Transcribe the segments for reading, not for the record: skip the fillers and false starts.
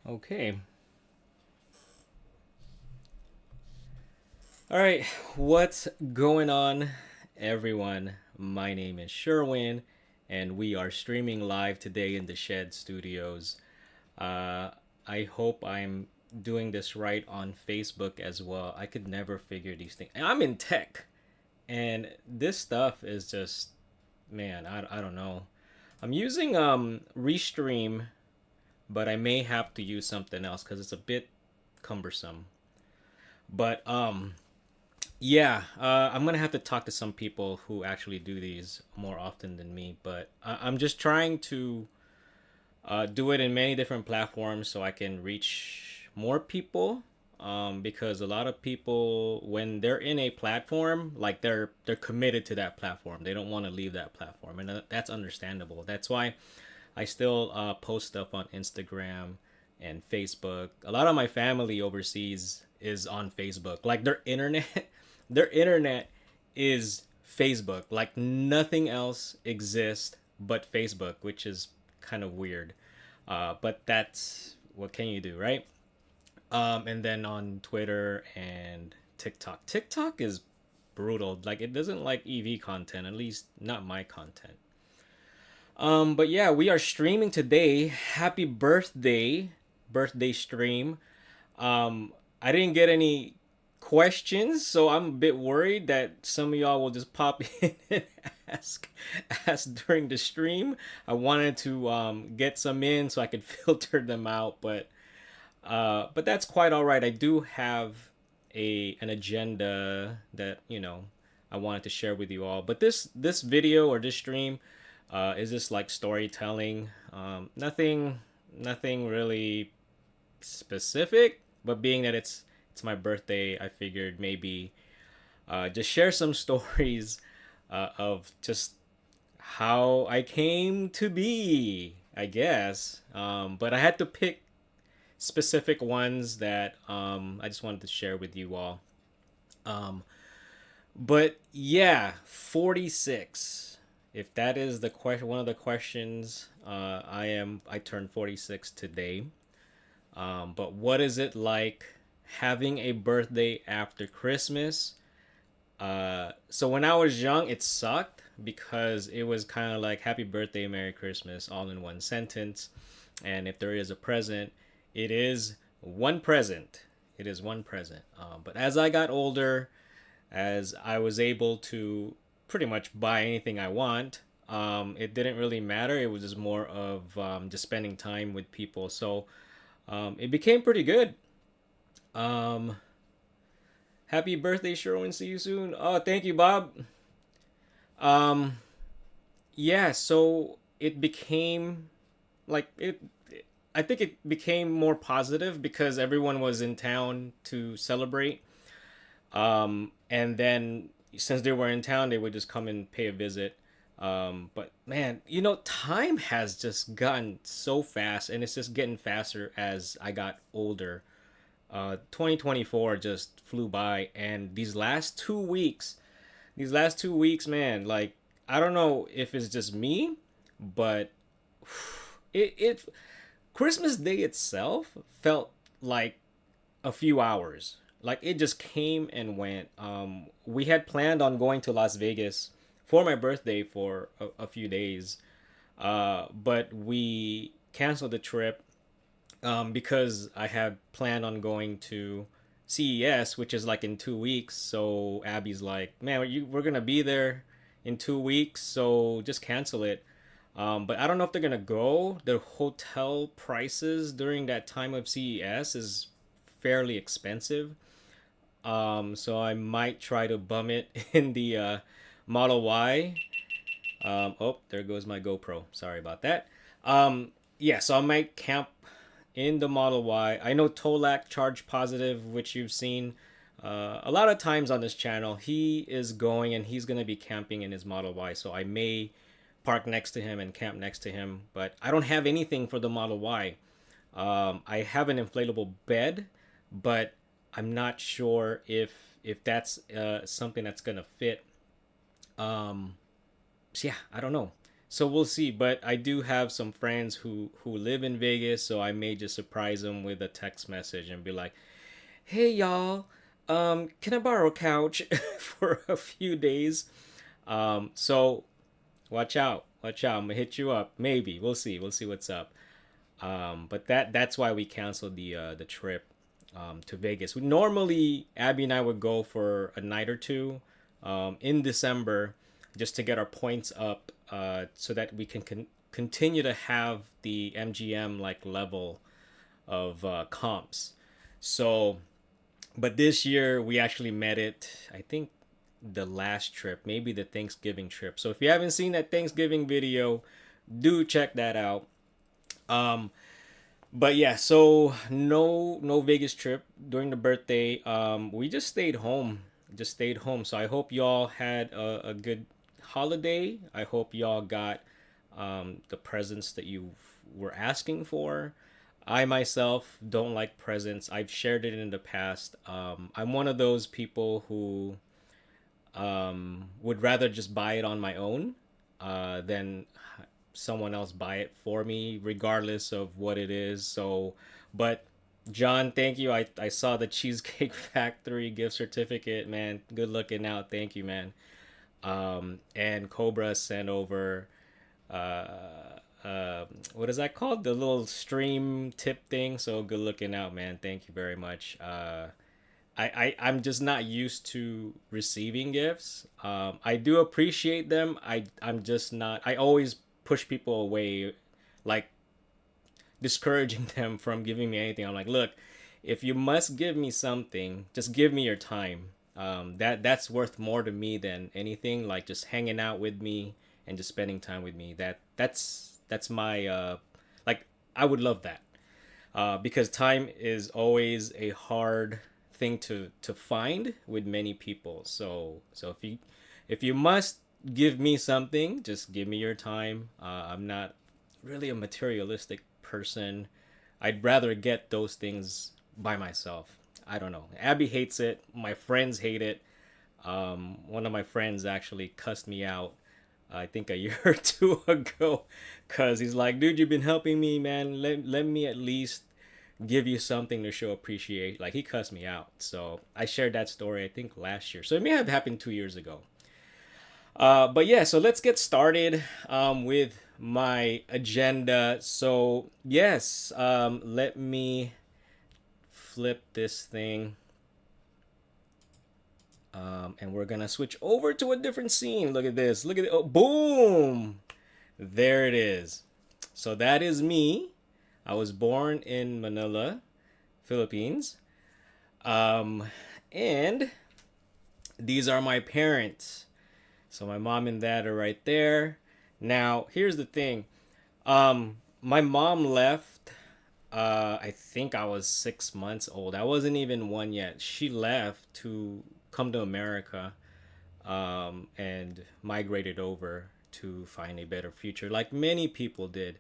Okay. All right. What's going on, everyone? My name is Sherwin, and we are streaming live today in the Shed Studios. Uh, I hope I'm doing this right on Facebook as well. I could never figure these things. And I'm in tech, and this stuff is just, man, I don't know. I'm using Restream, but I may have to use something else because it's a bit cumbersome. But yeah, I'm gonna have to talk to some people who actually do these more often than me. But I'm just trying to do it in many different platforms so I can reach more people. Because a lot of people, when they're in a platform, like they're committed to that platform. They don't want to leave that platform, and that's understandable. That's why I still post stuff on Instagram and Facebook. A lot of my family overseas is on Facebook. Like their internet, their internet is Facebook. Like nothing else exists but Facebook, which is kind of weird. But that's what can you do, right? And then on Twitter and TikTok. TikTok is brutal. Like it doesn't like EV content, at least not my content. But yeah, we are streaming today. Happy birthday stream. I didn't get any questions, so I'm a bit worried that some of y'all will just pop in and ask ask during the stream. I wanted to get some in so I could filter them out, but that's quite all right. I do have a an agenda that I wanted to share with you all. But this video or this stream is just like storytelling. Nothing really specific. But being that it's my birthday, I figured maybe just share some stories of just how I came to be, I guess. But I had to pick specific ones that I just wanted to share with you all. Um, but yeah, 46. If that is the question, one of the questions, I turned 46 today. But what is it like having a birthday after Christmas? So when I was young, it sucked because it was kind of like Happy Birthday, Merry Christmas, all in one sentence. And if there is a present, it is one present. It is one present. But as I got older, as I was able to pretty much buy anything I want, it didn't really matter. It was just more of just spending time with people. So it became pretty good. Um, Happy birthday, Sherwin. See you soon. Oh, thank you, Bob. Um, yeah, so it became like it. I think it became more positive because everyone was in town to celebrate. And then since they were in town, they would just come and pay a visit. But man, time has just gotten so fast, and it's just getting faster as I got older. 2024 just flew by, and these last 2 weeks, man, like I don't know if it's just me, but it Christmas Day itself felt like a few hours. Like it just came and went. We had planned on going to Las Vegas for my birthday for a few days, but we canceled the trip because I had planned on going to CES, which is like in 2 weeks. So Abby's like, "Man, we're gonna be there in 2 weeks, so just cancel it." But I don't know if they're gonna go. The hotel prices during that time of CES is fairly expensive. So I might try to bum it in the Model Y. Oh, there goes my GoPro. Sorry about that. Yeah, so I might camp in the Model Y. I know Tolak Charge Positive, which you've seen a lot of times on this channel. He is going and he's going to be camping in his Model Y. So I may park next to him and camp next to him. But I don't have anything for the Model Y. I have an inflatable bed, but I'm not sure if that's something that's gonna fit. So yeah, I don't know. So we'll see. But I do have some friends who live in Vegas, so I may just surprise them with a text message and be like, "Hey y'all, can I borrow a couch for a few days?" So watch out, watch out. I'm gonna hit you up. Maybe we'll see. We'll see what's up. But that's why we canceled the trip to Vegas. Normally, Abby and I would go for a night or two in December just to get our points up so that we can continue to have the MGM like level of comps. So, but this year we actually met it. I think the last trip, maybe the Thanksgiving trip. So if you haven't seen that Thanksgiving video, do check that out. Um, but yeah, so no Vegas trip during the birthday. We just stayed home. Just stayed home. So I hope y'all had a good holiday. I hope y'all got the presents that you were asking for. I myself don't like presents. I've shared it in the past. I'm one of those people who would rather just buy it on my own than someone else buy it for me, regardless of what it is. So, but John, thank you. I saw the Cheesecake Factory gift certificate, man. Good looking out. Thank you, man. And Cobra sent over what is that called? The little stream tip thing. So good looking out, man. Thank you very much. I'm just not used to receiving gifts. I do appreciate them. I'm just not. I always push people away, like discouraging them from giving me anything. I'm like, look, if you must give me something, just give me your time. That's worth more to me than anything. Like just hanging out with me and just spending time with me. That's my like I would love that because time is always a hard thing to find with many people. So if you must give me something, just give me your time. I'm not really a materialistic person. I'd rather get those things by myself. I don't know. Abby hates it. My friends hate it. One of my friends actually cussed me out, I think a year or two ago, because he's like, dude, you've been helping me, man. Let me at least give you something to show appreciation. Like, he cussed me out. So I shared that story, I think, last year. So it may have happened 2 years ago. But yeah, so let's get started with my agenda. So, yes, let me flip this thing. And we're gonna switch over to a different scene. Look at this. Look at it. Oh, boom! There it is. So that is me. I was born in Manila, Philippines. Um, and these are my parents. So my mom and dad are right there. Now, here's the thing. My mom left. I think I was 6 months old. I wasn't even one yet. She left to come to America, and migrated over to find a better future, like many people did.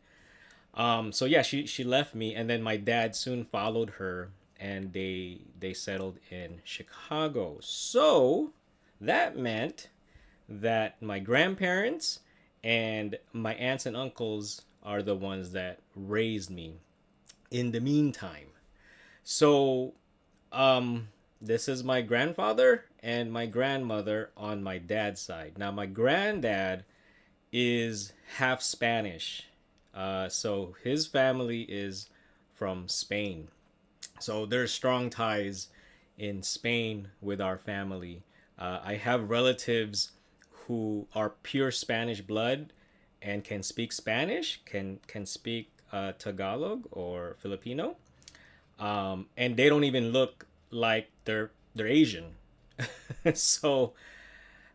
So yeah, she left me, and then my dad soon followed her, and they settled in Chicago. So that meant that my grandparents and my aunts and uncles are the ones that raised me in the meantime. So, this is my grandfather and my grandmother on my dad's side. Now, my granddad is half Spanish. So his family is from Spain. So there's strong ties in Spain with our family. I have relatives who are pure Spanish blood and can speak Spanish, can speak Tagalog or Filipino, and they don't even look like they're Asian. So,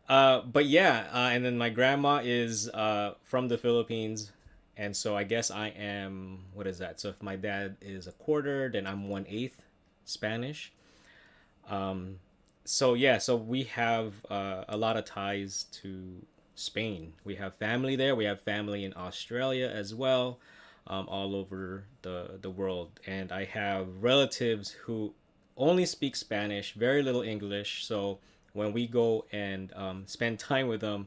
but yeah, and then my grandma is from the Philippines, and so I guess I am, what is that? So if my dad is a quarter, then I'm 1/8 Spanish. So yeah, so we have a lot of ties to Spain. We have family there. We have family in Australia as well, all over the world. And I have relatives who only speak Spanish, very little English. So when we go and spend time with them,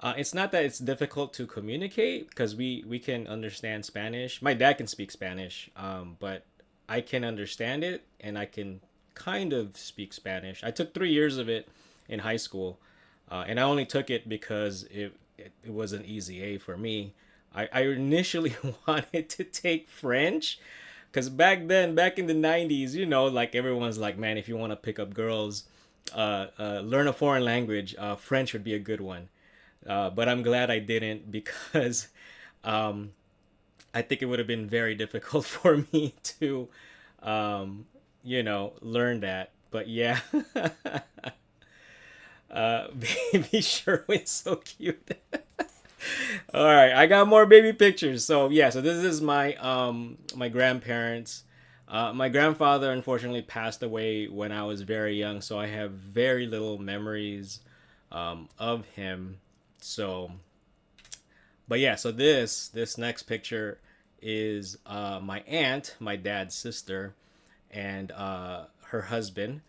It's not that it's difficult to communicate because we can understand Spanish. My dad can speak Spanish, but I can understand it and I can kind of speak Spanish. I took 3 years of it in high school, and I only took it because it was an easy A for me. I initially wanted to take French because back then, back in the 90s, like everyone's like, man, if you want to pick up girls, learn a foreign language, French would be a good one. But I'm glad I didn't because um, I think it would have been very difficult for me to, learn that. But yeah, baby Sherwin's so cute. All right, I got more baby pictures. So yeah, so this is my grandparents. My grandfather unfortunately passed away when I was very young, so I have very little memories of him. So, but yeah, so this next picture is my aunt, my dad's sister, and her husband.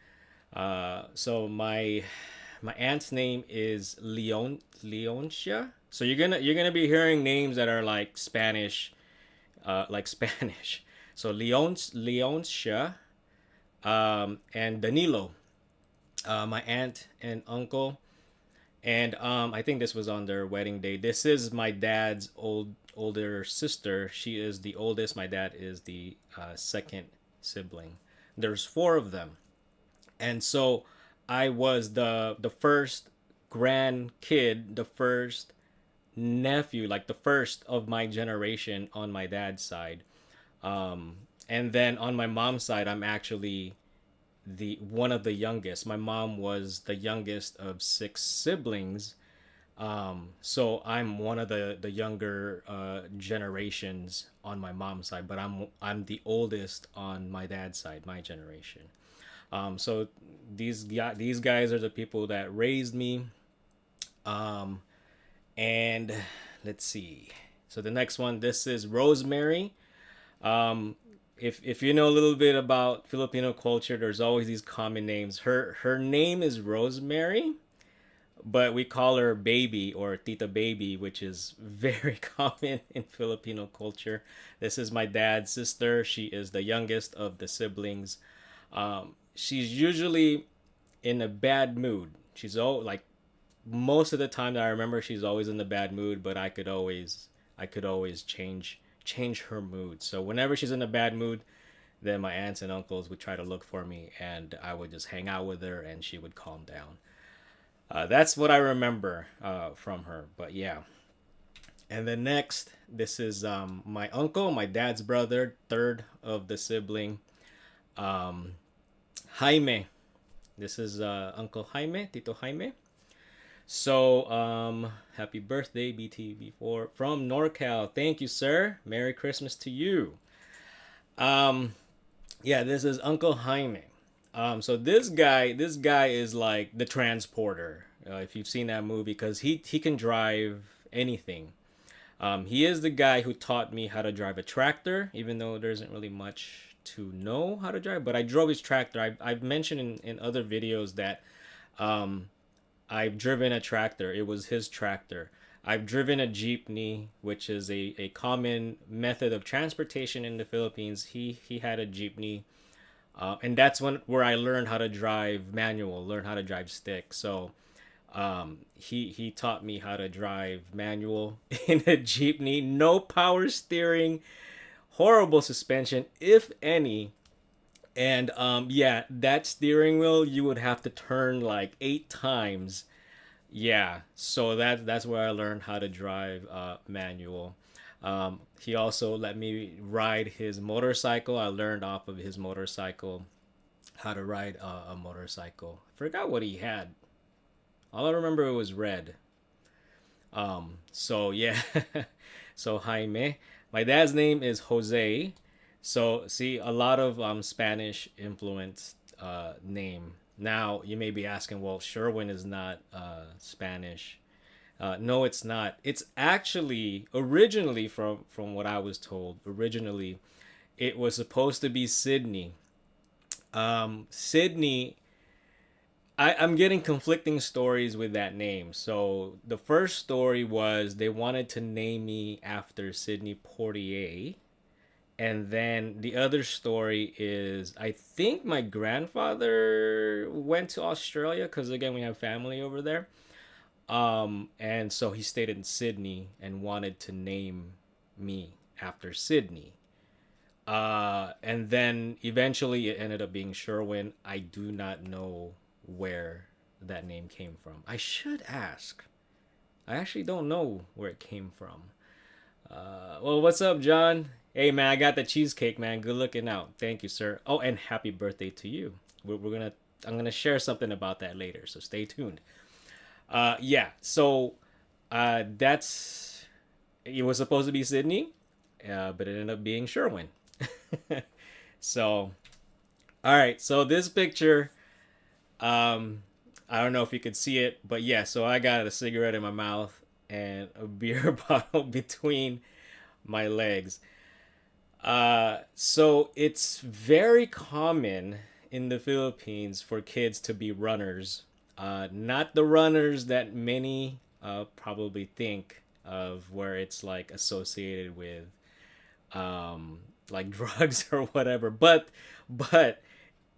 So my aunt's name is Leoncia. So you're gonna be hearing names that are like Spanish, like Spanish. So Leoncia, and Danilo, my aunt and uncle, and I think this was on their wedding day. This is my dad's older sister. She is the oldest. My dad is the second sibling. There's four of them, and so I was the first grandkid, the first nephew, like the first of my generation on my dad's side. And then on my mom's side, I'm actually the one of the youngest. My mom was the youngest of six siblings. So I'm one of the younger generations on my mom's side, but I'm the oldest on my dad's side, my generation. So these guys are the people that raised me. Um, and let's see. So the next one, this is Rosemary. Um, if you know a little bit about Filipino culture, there's always these common names. Her name is Rosemary, but we call her Baby or Tita Baby, which is very common in Filipino culture. This is my dad's sister. She is the youngest of the siblings. She's usually in a bad mood. She's all like most of the time that I remember, she's always in the bad mood, but I could always change her mood. So whenever she's in a bad mood, then my aunts and uncles would try to look for me, and I would just hang out with her, and she would calm down. That's what I remember from her. But yeah. And then next, this is my uncle, my dad's brother, third of the sibling, um, Jaime. This is Uncle Jaime, Tito Jaime. So, happy birthday, BTV4 from NorCal. Thank you, sir. Merry Christmas to you. Um, yeah, this is Uncle Jaime. So this guy is like the transporter. If you've seen that movie, because he can drive anything. He is the guy who taught me how to drive a tractor, even though there isn't really much to know how to drive. But I drove his tractor. I've mentioned in other videos that um, I've driven a tractor. It was his tractor. I've driven a jeepney, which is a common method of transportation in the Philippines. He had a jeepney, and that's where I learned how to drive manual, learn how to drive stick. So he taught me how to drive manual in a jeepney. No power steering, horrible suspension, if any. And yeah, that steering wheel you would have to turn like 8 times. Yeah, so that's where I learned how to drive manual. He also let me ride his motorcycle. I learned off of his motorcycle how to ride a motorcycle. I forgot what he had. All I remember it was red. So yeah, so Jaime. My dad's name is Jose. So see, a lot of Spanish influenced name. Now you may be asking, well, Sherwin is not Spanish. No, it's not. It's actually originally from what I was told. Originally, it was supposed to be Sydney. Sydney I'm getting conflicting stories with that name. So the first story was they wanted to name me after Sidney Poitier. And then the other story is I think my grandfather went to Australia because again we have family over there. And so he stayed in Sydney and wanted to name me after Sydney. And then eventually it ended up being Sherwin. I do not know where that name came from. I should ask. I actually don't know where it came from. Well, what's up, John? Hey, man, I got the cheesecake, man. Good looking out. Thank you, sir. Oh, and happy birthday to you. We're gonna. I'm gonna share something about that later, so stay tuned. Yeah. So, that's. It was supposed to be Sydney, but it ended up being Sherwin. So, all right. So this picture, I don't know if you could see it, but yeah. So I got a cigarette in my mouth and a beer bottle between my legs. So it's very common in the Philippines for kids to be runners. Not the runners that many probably think of, where it's like associated with like drugs or whatever. But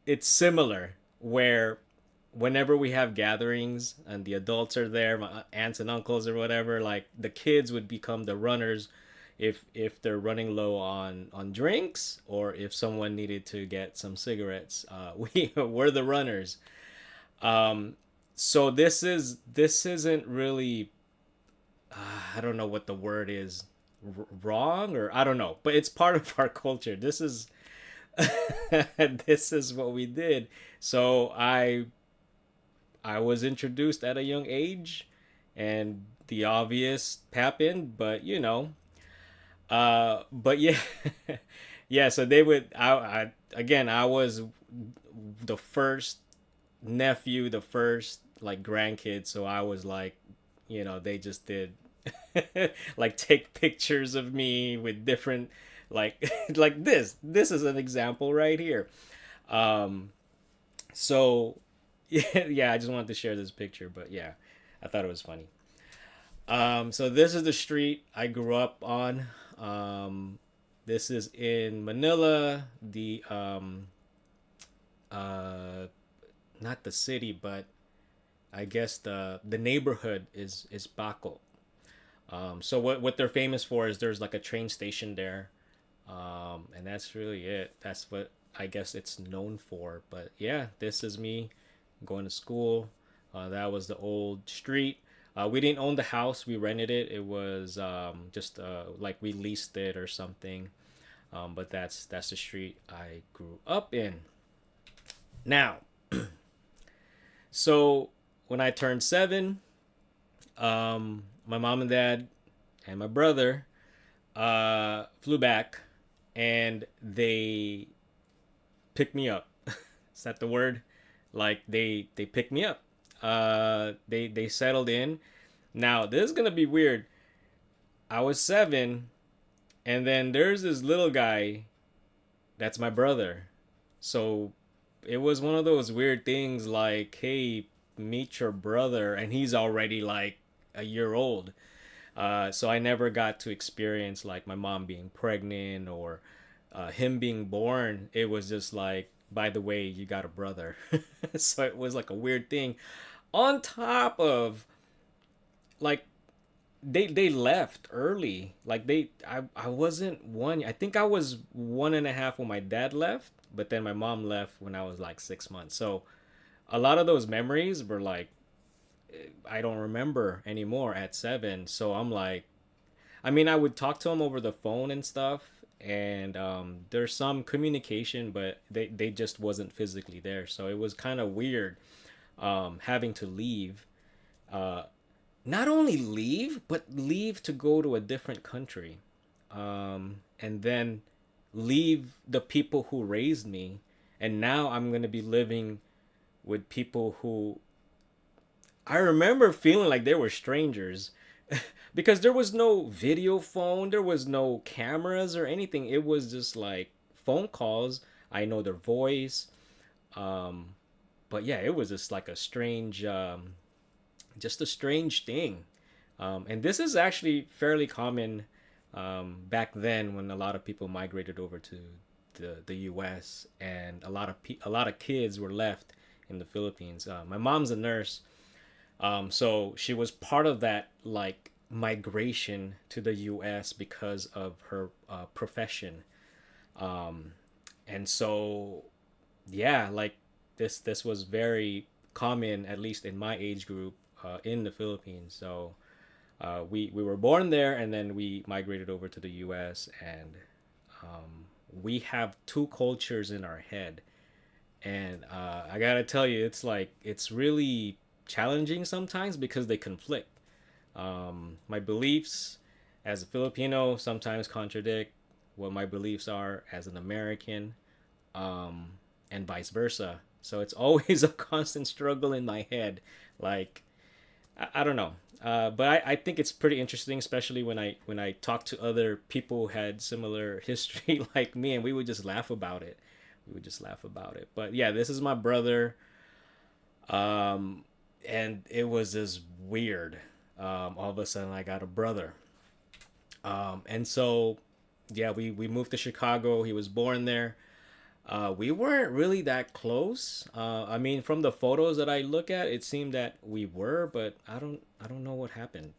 it's similar where whenever we have gatherings and the adults are there, my aunts and uncles or whatever, like the kids would become the runners if they're running low on drinks or if someone needed to get some cigarettes. We're the runners. So this isn't really I don't know what the word is, wrong, or I don't know, but it's part of our culture. This is this is what we did. So I was introduced at a young age, and the obvious happened, but but yeah, yeah. So they would. I again. I was the first nephew, the first like grandkid. So I was like, they just did like take pictures of me with different like like this. This is an example right here. Um, so yeah, yeah. I just wanted to share this picture, but yeah, I thought it was funny. So this is the street I grew up on. This is in Manila, the uh, not the city, but I guess the neighborhood is Baco. So what they're famous for is there's like a train station there, and that's really it. That's what I guess it's known for. But yeah, this is me going to school. That was the old street. We didn't own the house; we rented it. It was just like we leased it or something. But that's the street I grew up in. Now, so when I turned 7, my mom and dad and my brother flew back, and they picked me up. Is that the word? Like they picked me up. They settled in. Now this is gonna be weird. I was 7, and then there's this little guy that's my brother. So it was one of those weird things like, hey, meet your brother, and he's already like a year old. So I never got to experience like my mom being pregnant or him being born. It was just like, by the way, you got a brother. So it was like a weird thing. On top of like they left early. Like I wasn't one. I think I was 1.5 when my dad left, but then my mom left when I was like 6 months. So a lot of those memories were like I don't remember anymore at 7. So I'm like, I mean, I would talk to him over the phone and stuff, and there's some communication, but they just wasn't physically there. So it was kind of weird having to leave. Uh, Not only leave, but leave to go to a different country, and then leave the people who raised me, and now I'm gonna be living with people who I remember feeling like they were strangers because there was no video phone, there was no cameras or anything. It was just like phone calls. I know their voice. Um, But yeah, it was just like a strange, just a strange thing. And this is actually fairly common back then when a lot of people migrated over to the U.S. and a lot of kids were left in the Philippines. My mom's a nurse, so she was part of that like migration to the U.S. because of her profession. And so yeah, like this was very common, at least in my age group, in the Philippines. So we were born there, and then we migrated over to the U.S. and we have two cultures in our head, and I gotta tell you, it's like it's really challenging sometimes because they conflict. My beliefs as a Filipino sometimes contradict what my beliefs are as an American, and vice versa. So it's always a constant struggle in my head. Like I don't know, but I think it's pretty interesting, especially when I talk to other people who had similar history like me, and we would just laugh about it. We would just laugh about it. But yeah, this is my brother, and it was just weird. All of a sudden, I got a brother, and so yeah, we moved to Chicago. He was born there. We weren't really that close. I mean, from the photos that I look at, it seemed that we were, but I don't know what happened.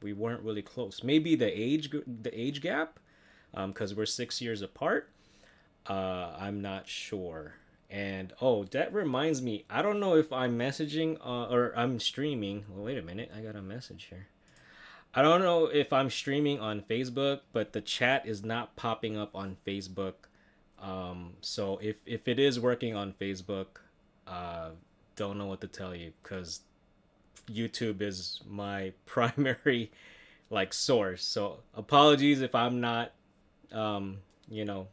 We weren't really close. Maybe the age gap, because we're 6 years apart. I'm not sure. And oh, that reminds me. I don't know if I'm messaging or I'm streaming. Well, wait a minute. I got a message here. I don't know if I'm streaming on Facebook, but the chat is not popping up on Facebook. So if it is working on Facebook, don't know what to tell you because YouTube is my primary like source. So apologies if I'm not, you know,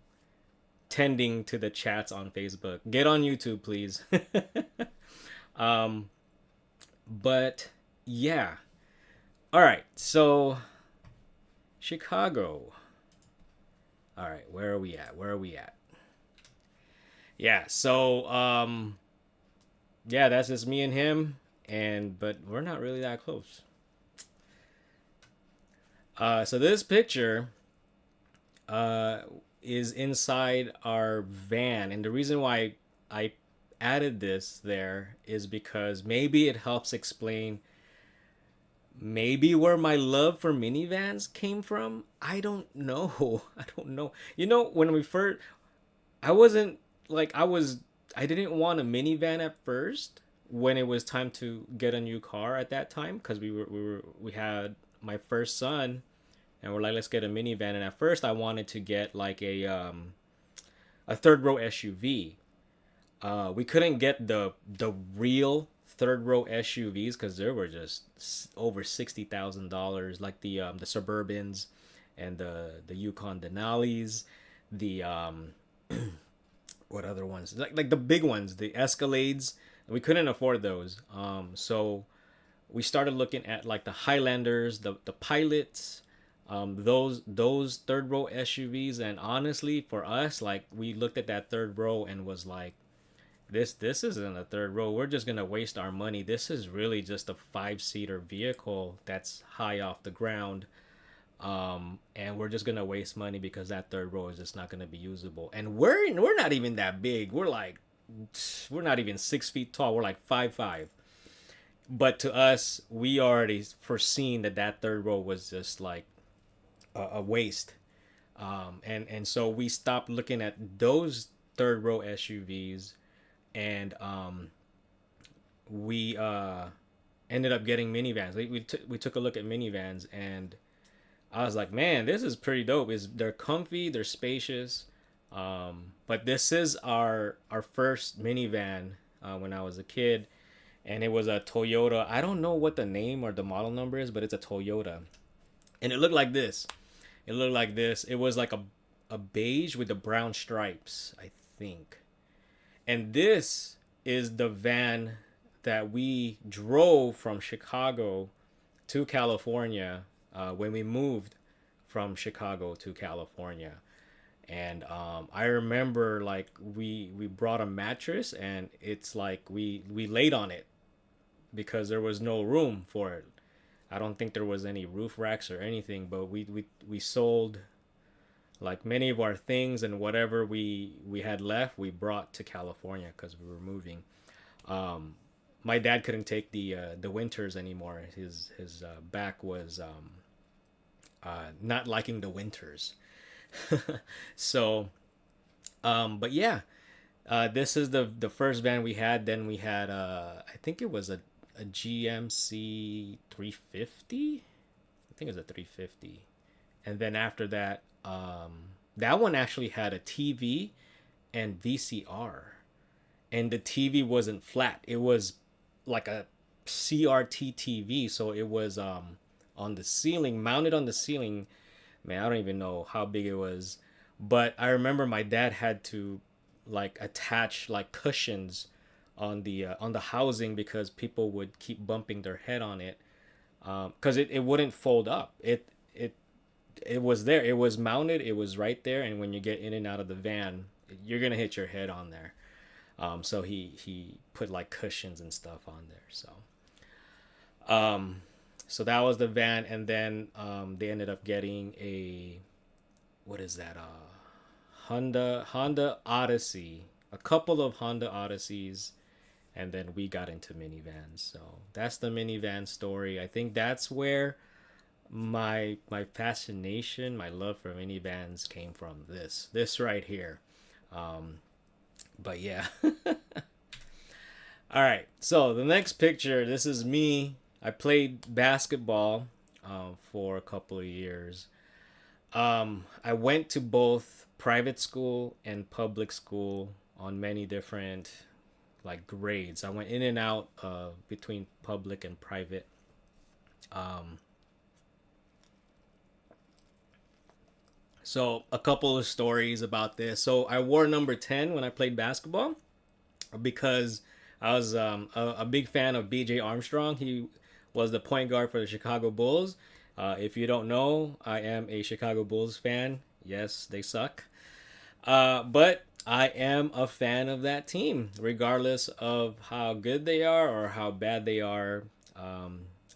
tending to the chats on Facebook. Get on YouTube, please. um, but yeah. All right. So Chicago. All right. Where are we at? Where are we at? Yeah. So yeah, that's just me and him, and but we're not really that close. So this picture uh is inside our van, and the reason why I added this there is because maybe it helps explain maybe where my love for minivans came from. I don't know. I don't know. You know, when we first, I wasn't like I didn't want a minivan at first when it was time to get a new car at that time because we had my first son, and we're like, let's get a minivan. And at first I wanted to get like a third row SUV. We couldn't get the real third row SUVs because they were just over $60,000, like the Suburbans and the Yukon Denalis, the what other ones, like the big ones, the Escalades. We couldn't afford those. So we started looking at like the Highlanders, the Pilots, those third row SUVs. And honestly, for us, like we looked at that third row and was like, this isn't a third row. We're just gonna waste our money. This is really just a 5-seater vehicle that's high off the ground. And we're just gonna waste money because that third row is just not gonna be usable. And we're not even that big. We're not even 6 feet tall. We're like 5'5". But to us, we already foreseen that third row was just like a waste. And so we stopped looking at those third row SUVs, and we ended up getting minivans. We took a look at minivans, and I was like, man, this is pretty dope. They're comfy, they're spacious. But this is our first minivan when I was a kid, and it was a Toyota. I don't know what the name or the model number is, but it's a Toyota, and it looked like this. It was like a beige with the brown stripes, I think. And this is the van that we drove from Chicago to California when we moved from Chicago to California. And I remember like we brought a mattress, and it's like we laid on it because there was no room for it. I don't think there was any roof racks or anything, but we sold like many of our things, and whatever we had left we brought to California because we were moving. My dad couldn't take the winters anymore. His back was not liking the winters. So but yeah, this is the first van we had. Then we had I think it was a GMC 350. I think it was a 350. And then after that, that one actually had a TV and VCR, and the TV wasn't flat. It was like a CRT TV, so it was on the ceiling, mounted on the ceiling. Man, I don't even know how big it was, but I remember my dad had to like attach like cushions on the housing because people would keep bumping their head on it because it wouldn't fold up. It was there. It was mounted. It was right there. And when you get in and out of the van, you're gonna hit your head on there. So he put like cushions and stuff on there. So that was the van, and then they ended up getting a, what is that? Honda Odyssey. A couple of Honda Odysseys, and then we got into minivans. So that's the minivan story. I think that's where my fascination, my love for minivans came from. This right here. But yeah. All right. So the next picture. This is me. I played basketball for a couple of years. I went to both private school and public school on many different like grades. I went in and out between public and private. So a couple of stories about this. So I wore number 10 when I played basketball because I was a big fan of BJ Armstrong. He was the point guard for the Chicago Bulls. If you don't know, I am a Chicago Bulls fan. Yes, they suck. But I am a fan of that team, regardless of how good they are or how bad they are.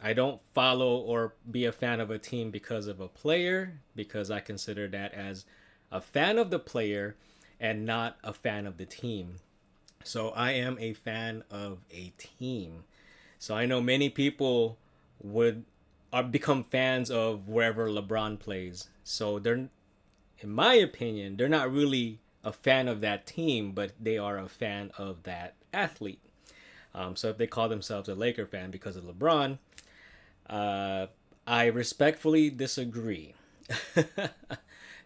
I don't follow or be a fan of a team because of a player, because I consider that as a fan of the player and not a fan of the team. So I am a fan of a team. So I know many people would become fans of wherever LeBron plays. So they're, in my opinion, they're not really a fan of that team, but they are a fan of that athlete. So if they call themselves a Laker fan because of LeBron, I respectfully disagree.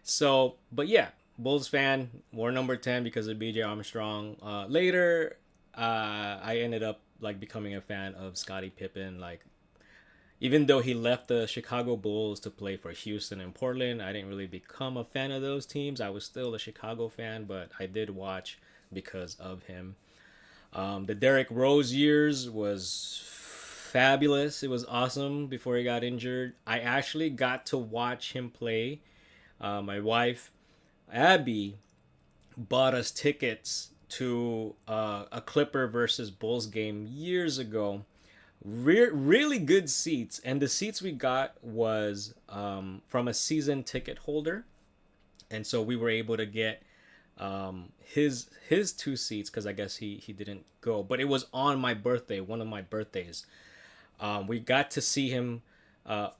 So, but yeah, Bulls fan, wore number 10 because of BJ Armstrong. Later, I ended up like becoming a fan of Scottie Pippen. Like, even though he left the Chicago Bulls to play for Houston and Portland, I didn't really become a fan of those teams. I was still a Chicago fan, but I did watch because of him. The Derrick Rose years was fabulous. It was awesome before he got injured. I actually got to watch him play. My wife, Abby, bought us tickets to a Clipper versus Bulls game years ago. Really good seats, and the seats we got was from a season ticket holder, and so we were able to get his two seats because I guess he didn't go, but it was on my birthday, one of my birthdays. We got to see him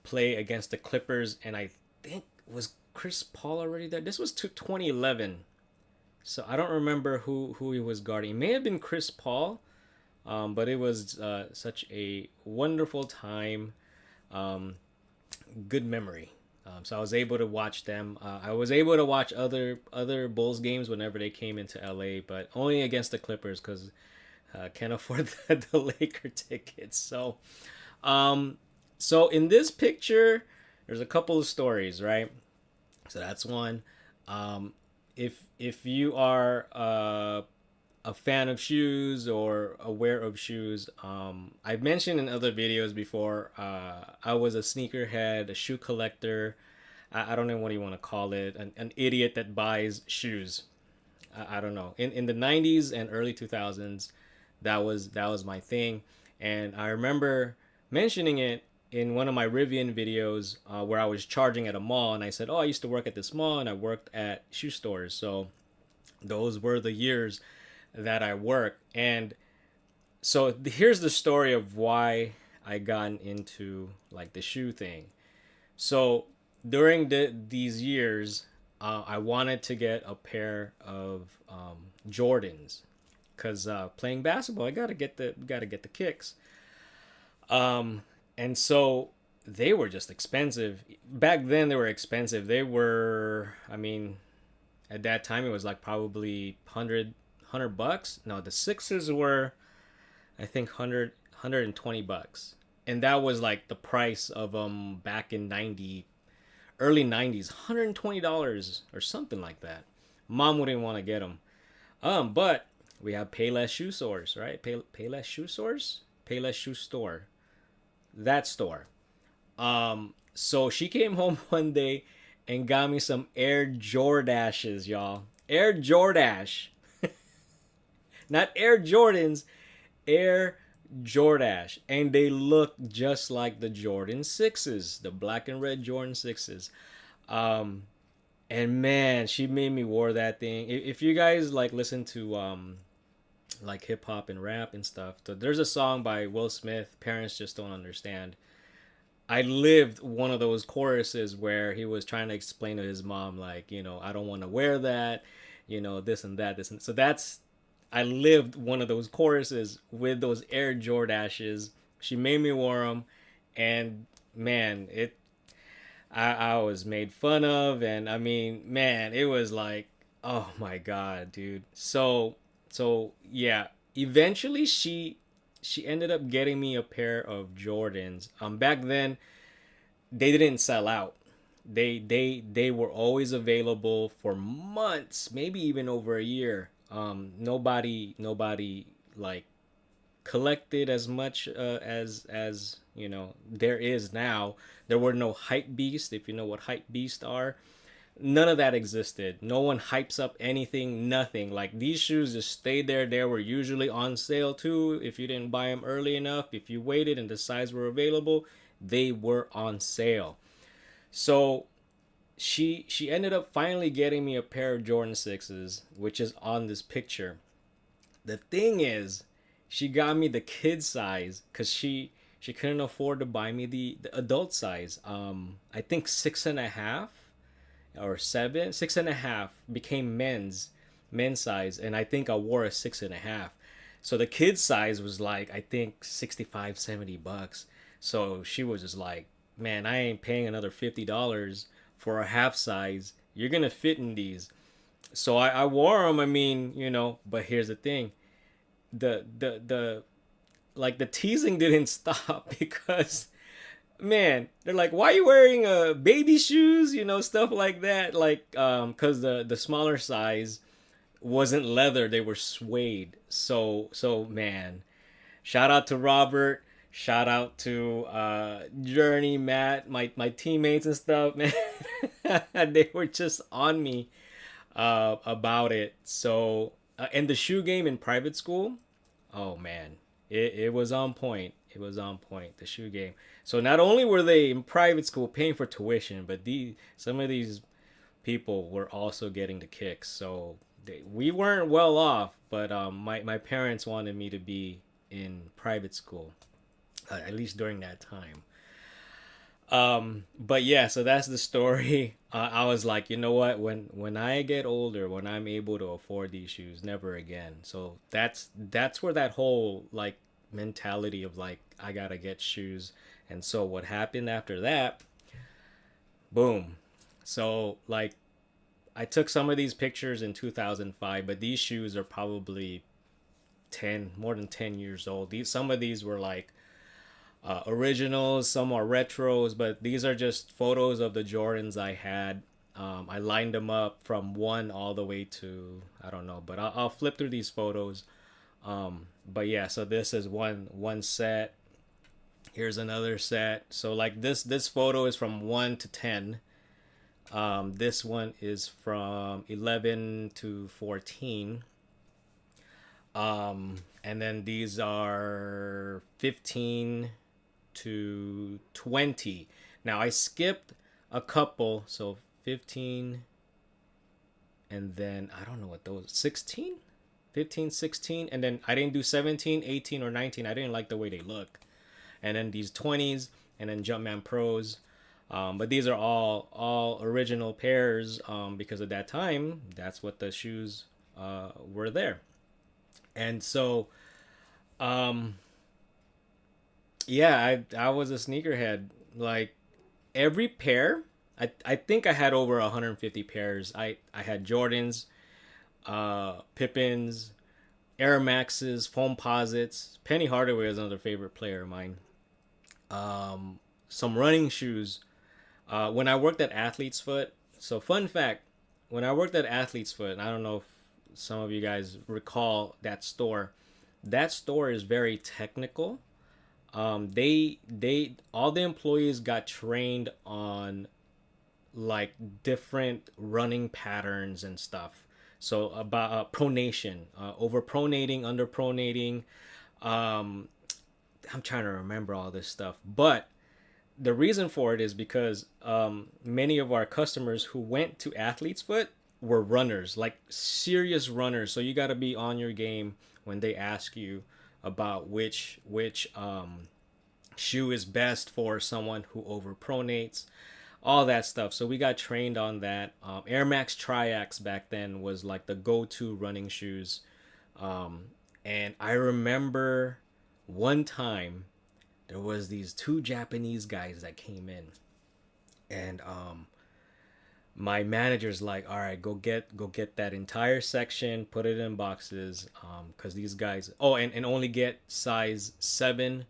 play against the Clippers, and I think was Chris Paul already there. This was 2011, so I don't remember who he was guarding. It may have been Chris Paul. But it was such a wonderful time, good memory. So I was able to watch them. I was able to watch other Bulls games whenever they came into LA, but only against the Clippers because can't afford the Laker tickets. So in this picture, there's a couple of stories, right? So that's one. If you are a fan of shoes or aware of shoes, I've mentioned in other videos before, I was a sneakerhead, a shoe collector. I don't know what you want to call it, an idiot that buys shoes. I don't know. In the 90s and early 2000s, that was my thing, and I remember mentioning it in one of my Rivian videos where I was charging at a mall, and I said, "Oh, I used to work at this mall, and I worked at shoe stores." So those were the years that I worked, and so here's the story of why I got into like the shoe thing. So during these years, I wanted to get a pair of Jordans because playing basketball, I gotta get the kicks. And so they were just expensive. Back then, they were expensive. They were, I mean, at that time, it was like probably 100 bucks. No, the sixes were, I think, 120 bucks, and that was like the price of back in 90 early 90s, $120 or something like that. Mom wouldn't want to get them. But we have Payless Shoe Stores, right? Payless Shoe Stores? Payless Shoe Store. That store. So she came home one day and got me some Air Jordashes, y'all. Air Jordash. Not Air Jordans, Air Jordash. And they look just like the Jordan 6s, the black and red Jordan 6s. Um, and man, she made me wear that thing. If you guys like listen to like hip hop and rap and stuff, so there's a song by Will Smith, Parents Just Don't Understand. I lived one of those choruses where he was trying to explain to his mom, like, I don't want to wear that, this and that, this and so that's I lived one of those choruses with those Air Jordashes. She made me wear them, and man, I was made fun of, and I mean, man, it was like, oh my god, dude. So yeah, eventually she ended up getting me a pair of Jordans. Back then they didn't sell out. They were always available for months, maybe even over a year. Nobody like collected as much as there is now. There were no hype beast, if you know what hype beast are. None of that existed. No one hypes up anything, nothing. Like these shoes just stayed there. They were usually on sale too. If you didn't buy them early enough, if you waited and the size were available, they were on sale. So she ended up finally getting me a pair of Jordan 6s, which is on this picture. The thing is, she got me the kid size because she couldn't afford to buy me the adult size. I think 6.5 or 7, 6.5 became men's size, and I think I wore a 6.5. So the kid size was like, I think 65, $70. So she was just like, man, I ain't paying another $50 for a half size. You're gonna fit in these. So I wore them. I mean, but here's the thing: the like the teasing didn't stop because man, they're like, why are you wearing baby shoes? Stuff like that. Like because the smaller size wasn't leather; they were suede. So man, shout out to Robert. Shout out to Journey, Matt, my teammates and stuff, man. They were just on me about it. So, and the shoe game in private school, oh man, it was on point. It was on point. The shoe game. So not only were they in private school paying for tuition, but some of these people were also getting the kicks. So we weren't well off, but my parents wanted me to be in private school, at least during that time. But yeah, so that's the story. I was like, you know what? When I get older, when I'm able to afford these shoes, never again. So that's where that whole like mentality of like I gotta get shoes. And so what happened after that? Boom. So like I took some of these pictures in 2005, but these shoes are probably more than 10 years old. Some of these were like originals, some are retros, but these are just photos of the Jordans I had. I lined them up from one all the way to I don't know, but I'll flip through these photos. But yeah, so this is one set. Here's another set. So like this photo is from 1 to 10. This one is from 11 to 14. And then these are 15 to 20. Now I skipped a couple, so 15, and then I don't know what those 16, 15, 16, and then I didn't do 17, 18, or 19. I didn't like the way they look. And then these 20s, and then Jumpman Pros. But these are all original pairs, because at that time that's what the shoes were there. And so um yeah, I was a sneakerhead. Like every pair, I think I had over 150 pairs. I had Jordans, Pippins, Air Maxes, Foamposites. Penny Hardaway is another favorite player of mine. Some running shoes. When I worked at Athlete's Foot, so fun fact, when I worked at Athlete's Foot, and I don't know if some of you guys recall that store. That store is very technical. They all the employees got trained on like different running patterns and stuff. So about pronation, over pronating, under pronating. Um, I'm trying to remember all this stuff, but the reason for it is because many of our customers who went to Athlete's Foot were runners, like serious runners. So you got to be on your game when they ask you about which shoe is best for someone who overpronates, all that stuff. So we got trained on that. Air Max Triax back then was like the go-to running shoes. And I remember one time there was these two Japanese guys that came in, and my manager's like, all right, go get that entire section, put it in boxes, because these guys, and only get size 7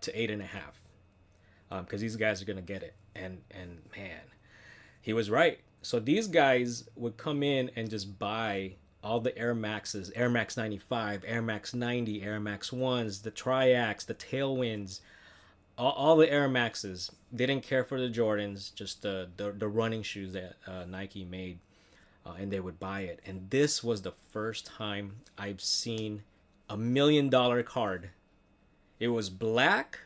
to 8.5, because these guys are gonna get it. And man, he was right. So these guys would come in and just buy all the Air Maxes, Air Max 95, Air Max 90, Air Max 1s, the Triax, the Tailwinds, all the Air Maxes. They didn't care for the Jordans, just the running shoes that Nike made, and they would buy it. And this was the first time I've seen $1 million card. It was black.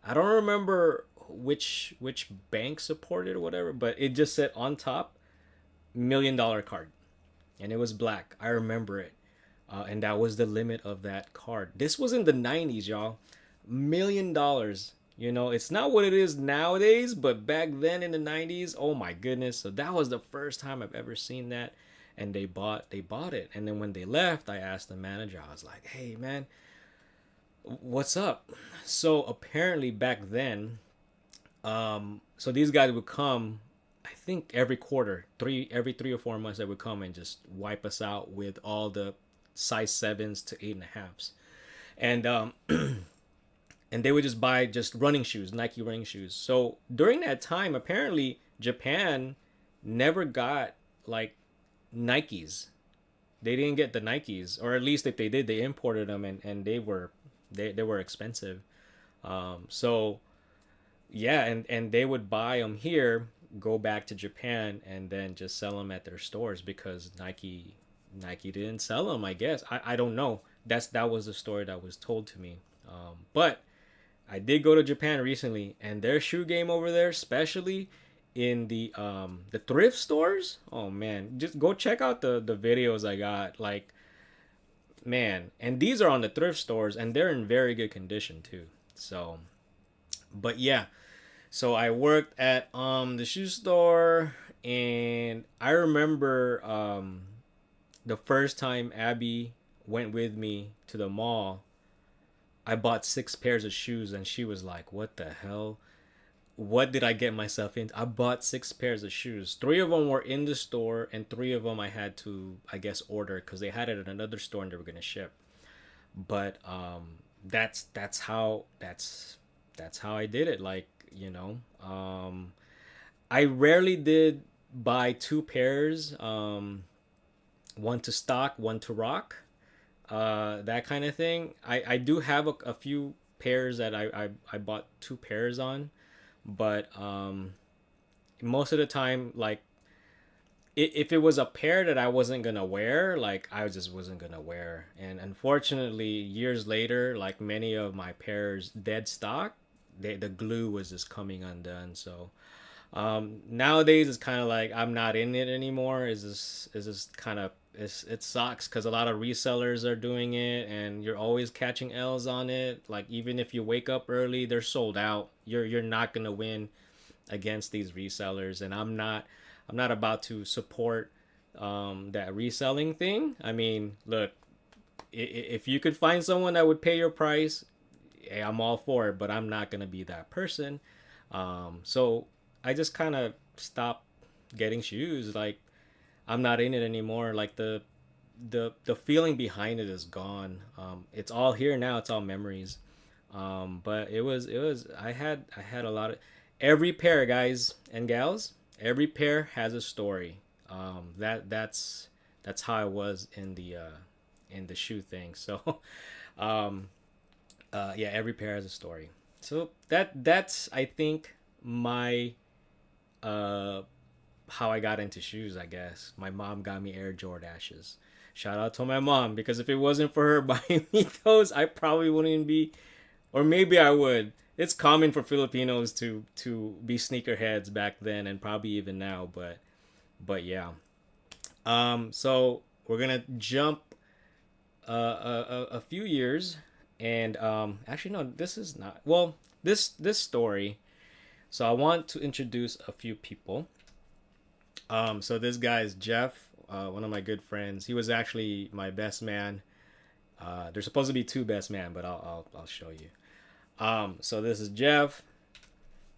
I don't remember which bank supported or whatever, but it just said on top $1 million card, and it was black. I remember it, and that was the limit of that card. This was in the 90s, y'all. $1 million. You know, it's not what it is nowadays, but back then in the 90s, oh my goodness. So that was the first time I've ever seen that, and they bought it. And then when they left, I asked the manager. I was like, "Hey man, what's up?" So apparently back then, so these guys would come, I think every quarter, every 3 or 4 months, they would come and just wipe us out with all the size 7s to 8.5s, and and they would just buy just running shoes, Nike running shoes. So during that time, apparently Japan never got like Nikes. They didn't get the Nikes, or at least if they did, they imported them, and they were expensive. So yeah, and they would buy them here, go back to Japan, and then just sell them at their stores because Nike didn't sell them. I guess I don't know. That was the story that was told to me. But I did go to Japan recently, and their shoe game over there, especially in the thrift stores. Oh man, just go check out the videos I got. Like, man, and these are on the thrift stores, and they're in very good condition too. So, but yeah, so I worked at the shoe store, and I remember the first time Abby went with me to the mall. I bought 6 pairs of shoes, and she was like, "What the hell? What did I get myself into?" I bought 6 pairs of shoes. 3 of them were in the store, and 3 of them I had to, I guess, order because they had it at another store and they were gonna ship. But that's how I did it. Like, you know, I rarely did buy 2 pairs. One to stock, one to rock, that kind of thing. I do have a few pairs that I bought 2 pairs on, but most of the time, like if it was a pair that I wasn't gonna wear, like I just wasn't gonna wear. And unfortunately, years later, like many of my pairs dead stock, the glue was just coming undone. So nowadays it's kind of like I'm not in it anymore. Is this kind of it sucks because a lot of resellers are doing it, and you're always catching L's on it. Like even if you wake up early, they're sold out. You're not gonna win against these resellers, and I'm not about to support that reselling thing. I mean, look, if you could find someone that would pay your price, hey, I'm all for it, but I'm not gonna be that person. So I just kind of stopped getting shoes. Like I'm not in it anymore. Like the feeling behind it is gone. It's all here now. It's all memories. But it was I had a lot of every pair, guys and gals. Every pair has a story. That's how I was in the shoe thing. So um, yeah, every pair has a story. So that's I think my uh how I got into shoes. I guess my mom got me Air Jordashes. Shout out to my mom because if it wasn't for her buying me those, I probably wouldn't be, or maybe I would. It's common for Filipinos to be sneakerheads back then and probably even now, but yeah. So we're gonna jump a few years, and actually no, this is not. Well, this story. So I want to introduce a few people. So this guy is Jeff, one of my good friends. He was actually my best man. There's supposed to be two best man, but I'll show you. So this is Jeff,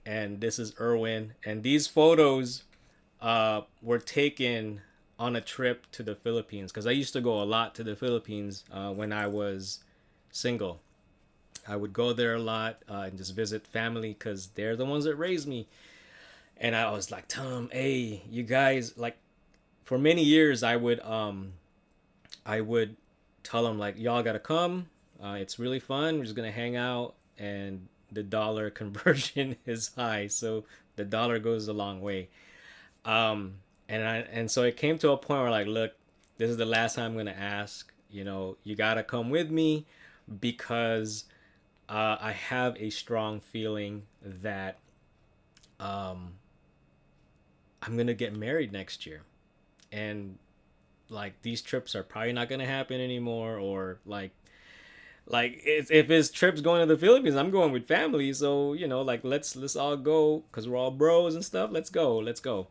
and this is Erwin, and these photos were taken on a trip to the Philippines because I used to go a lot to the Philippines when I was single. I would go there a lot and just visit family because they're the ones that raised me. And I was like, Tom, hey, you guys, like, for many years I would tell them like, y'all gotta come. It's really fun. We're just gonna hang out, and the dollar conversion is high, so the dollar goes a long way. And so it came to a point where like, look, this is the last time I'm gonna ask. You gotta come with me because I have a strong feeling that um, I'm gonna get married next year, and like these trips are probably not gonna happen anymore, or like if it's trips going to the Philippines, I'm going with family, so like let's all go because we're all bros and stuff. Let's go.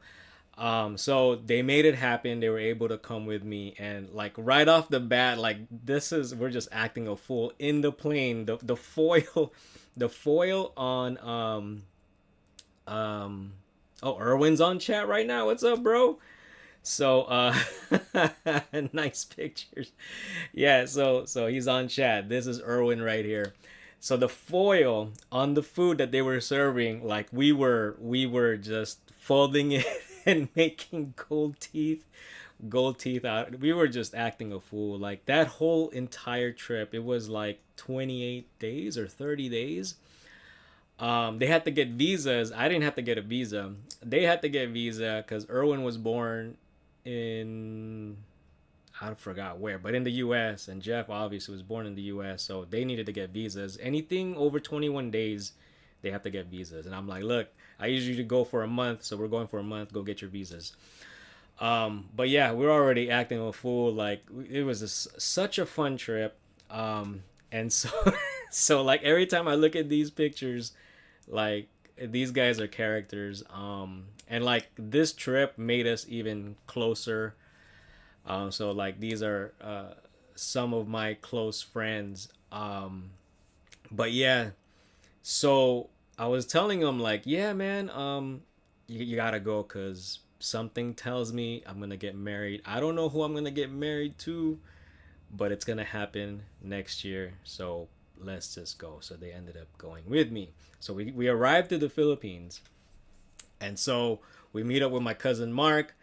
So they made it happen. They were able to come with me, and like right off the bat, like we're just acting a fool in the plane. The foil, the foil on um oh, Erwin's on chat right now. What's up, bro? So nice pictures. Yeah, so he's on chat. This is Erwin right here. So the foil on the food that they were serving, like we were just folding it and making gold teeth out. We were just acting a fool. Like that whole entire trip, it was like 28 days or 30 days. They had to get visas. I didn't have to get a visa. They had to get visa because Erwin was born in, I forgot where, but in the U.S. and Jeff obviously was born in the U.S. So they needed to get visas. Anything over 21 days, they have to get visas. And I'm like, look, I usually go for a month, so we're going for a month. Go get your visas. But yeah, we're already acting a fool. Like it was such a fun trip. And so so like every time I look at these pictures, like these guys are characters. And like this trip made us even closer. So like these are some of my close friends. But yeah, so I was telling them like, yeah, man, you gotta go because something tells me I'm gonna get married. I don't know who I'm gonna get married to, but it's gonna happen next year. So let's just go. So they ended up going with me. So we arrived to the Philippines, and so we meet up with my cousin Mark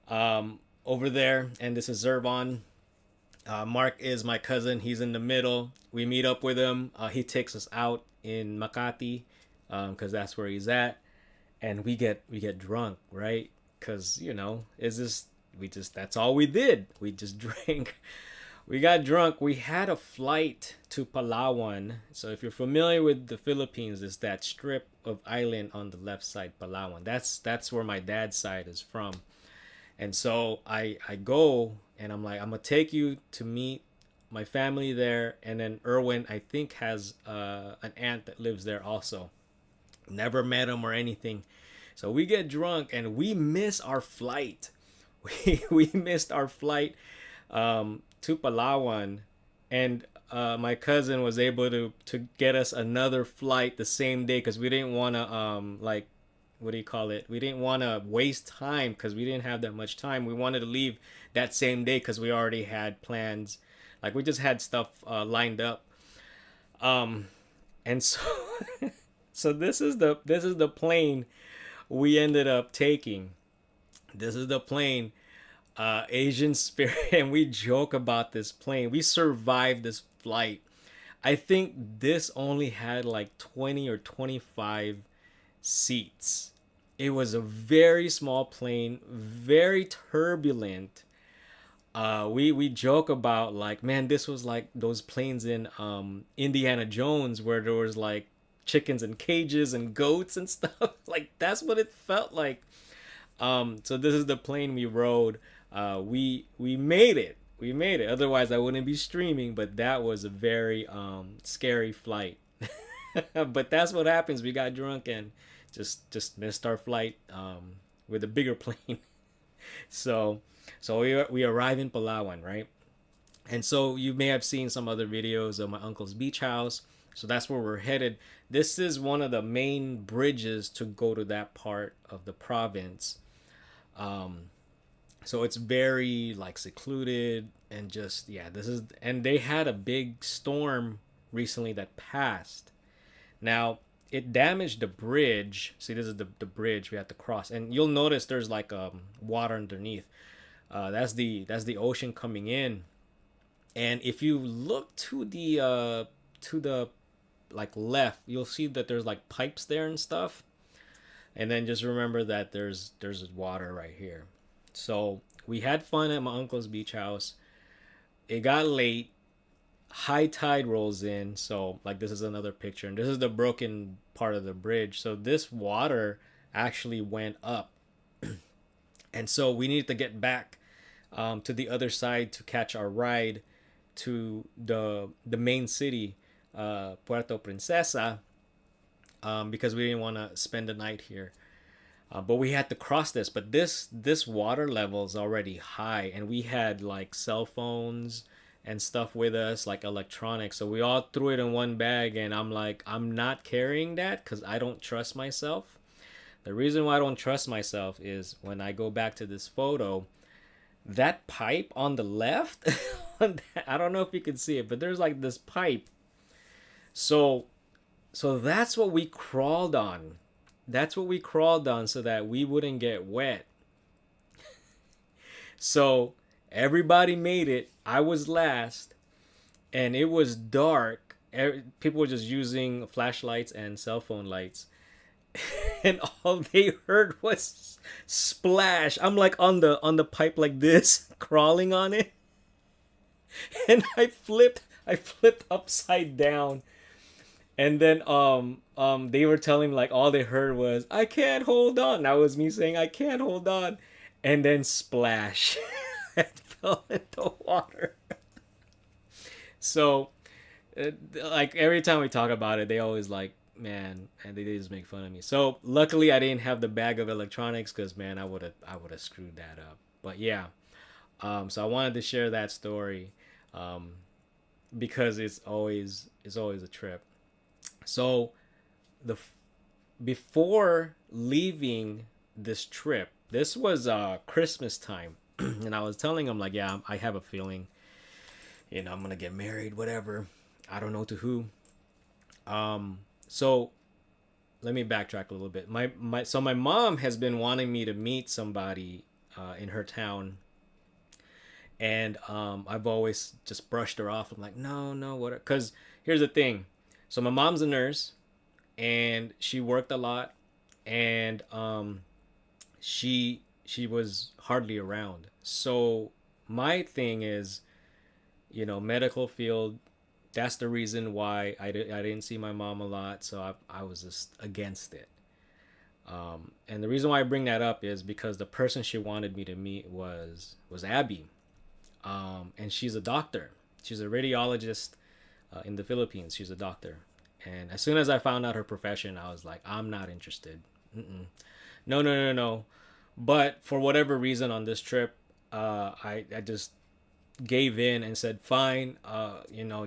over there, and this is Zervon. Mark is my cousin. He's in the middle. We meet up with him. He takes us out in Makati because that's where he's at. and we get drunk, right? Because is this we just that's all we did. We just drank. We got drunk. We had a flight to Palawan. So if you're familiar with the Philippines, it's that strip of island on the left side, Palawan. That's where my dad's side is from. And so I go and I'm like, I'm gonna take you to meet my family there, and then Erwin I think has an aunt that lives there also. Never met him or anything. So we get drunk and we miss our flight. We missed our flight to Palawan, and my cousin was able to get us another flight the same day because we didn't want to like, what do you call it? We didn't want to waste time because we didn't have that much time. We wanted to leave that same day because we already had plans. Like we just had stuff lined up. Um, and so so this is the plane we ended up taking. This is the plane, Asian Spirit, and we joke about this plane. We survived this flight. I think this only had like 20 or 25 seats. It was a very small plane, very turbulent. We joke about like, man, this was like those planes in Indiana Jones where there was like chickens and cages and goats and stuff. Like that's what it felt like. So this is the plane we rode. We made it. We made it. Otherwise, I wouldn't be streaming. But that was a very scary flight. But that's what happens. We got drunk and just missed our flight with a bigger plane. So we arrive in Palawan, right? And so you may have seen some other videos of my uncle's beach house. So that's where we're headed. This is one of the main bridges to go to that part of the province. Um, so it's very like secluded and just, yeah, this is, and they had a big storm recently that passed. Now it damaged the bridge. See, this is the bridge we have to cross, and you'll notice there's like water underneath. That's the ocean coming in. And if you look to the like left, you'll see that there's like pipes there and stuff. And then just remember that there's water right here. So we had fun at my uncle's beach house. It got late. High tide rolls in. So like this is another picture, and this is the broken part of the bridge. So this water actually went up, and so we needed to get back to the other side to catch our ride to the main city, Puerto Princesa, because we didn't want to spend the night here. But we had to cross this. But this water level is already high, and we had like cell phones and stuff with us, like electronics. So we all threw it in one bag, and I'm like, I'm not carrying that because I don't trust myself. The reason why I don't trust myself is when I go back to this photo, that pipe on the left, I don't know if you can see it, but there's like this pipe. So that's what we crawled on. That's what we crawled on so that we wouldn't get wet. So everybody made it. I was last, and it was dark. People were just using flashlights and cell phone lights. And all they heard was splash. I'm like on the pipe like this, crawling on it. And I flipped upside down. And then they were telling me like all they heard was I can't hold on. That was me saying I can't hold on. And then splash. I fell into water. So like every time we talk about it, they always like, man, and they just make fun of me. So luckily I didn't have the bag of electronics because man, I would have screwed that up. But yeah. So I wanted to share that story. Because it's always a trip. So the before leaving this trip, this was Christmas time, and I was telling him like, yeah, I have a feeling, I'm gonna get married, whatever. I don't know to who. So let me backtrack a little bit. My mom has been wanting me to meet somebody in her town, and I've always just brushed her off. I'm like, no, what? Because here's the thing. So my mom's a nurse, and she worked a lot. and she was hardly around. So my thing is, medical field. That's the reason why I didn't see my mom a lot. So I was just against it. And the reason why I bring that up is because the person she wanted me to meet was Abby, and she's a doctor. She's a radiologist in the Philippines. She's a doctor, and as soon as I found out her profession, I was like, I'm not interested. Mm-mm. No, no, no, no. But for whatever reason on this trip, I just gave in and said, fine,